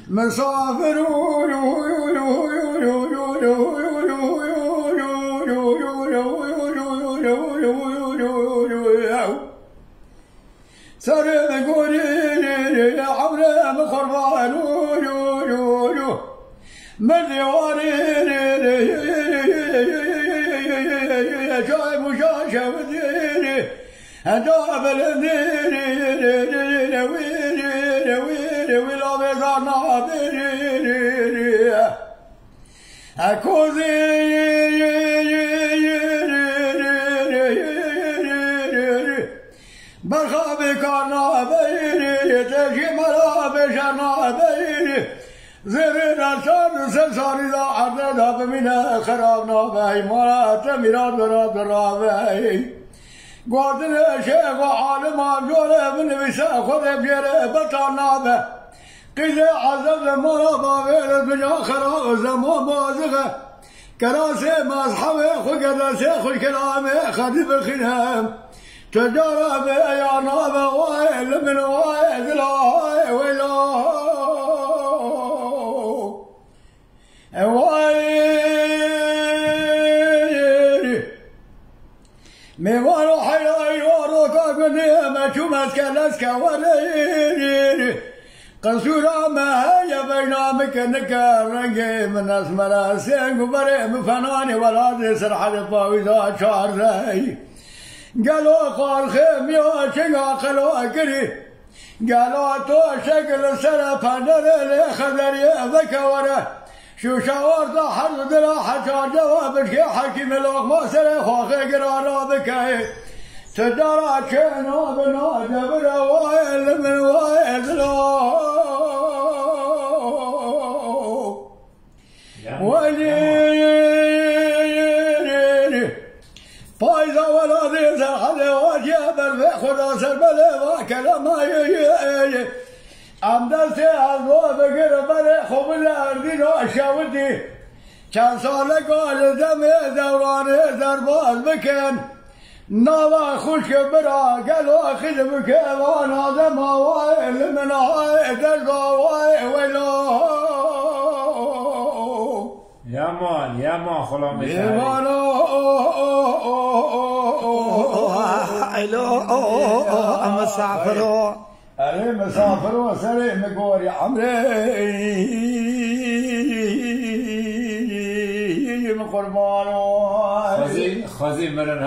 مسافر سرم قولي يا عمري مخربان من ديواني شايب وشاشة وديني أجاب الديني ولا بيزارنا بيني أكوزي بخابي كارنا بيني تجي مرا بشرنا بيني زبنا شان سلسالي دا عدنا بمنا خرابنا بي مرا تميرات برا بي قادر شيخ وعالم جوله من بيسا خذ بيره بطلنا به قيل عذب مرا بابير بجا خراب زمان بازغه كراسي مصحبه خو كراسي خو كلامه خدي بالخنام تجارة يا نابه وائل من وائل لا ويلا وائل ميوانو حياي وروكا قديمة شمس كالسك وليل قصورا ما هي بينامك نكرنجي من اسمرا سينكو بريم فناني ولا سرح الطاويزات شاري قالوا قال خيم يا شقا قالوا اكري قالوا تو شكل سنة فندر لي خذر يا ورا شو شاورت حرد دلا حجار جوابك يا حكيم الوغما سري خوخي قرارا بكاي تجارة شينا بنا جبر وائل من وائل لا وجيني فايزة ولا ذيزة حلي وجيبر في خدا سربلي وكلام يجي عمدلتي عزوة بقر بري خوب الأردين وشاودي كان صالك والدمي دوراني درباز بكن ناوا خوش برا قالوا أخذ بكن وانا دما وائل من عائد الضواء ويلا يا مان خلا مشاهد يا مسافروا أري مسافروا سري مقور يا عمري من قربانو خزي مرن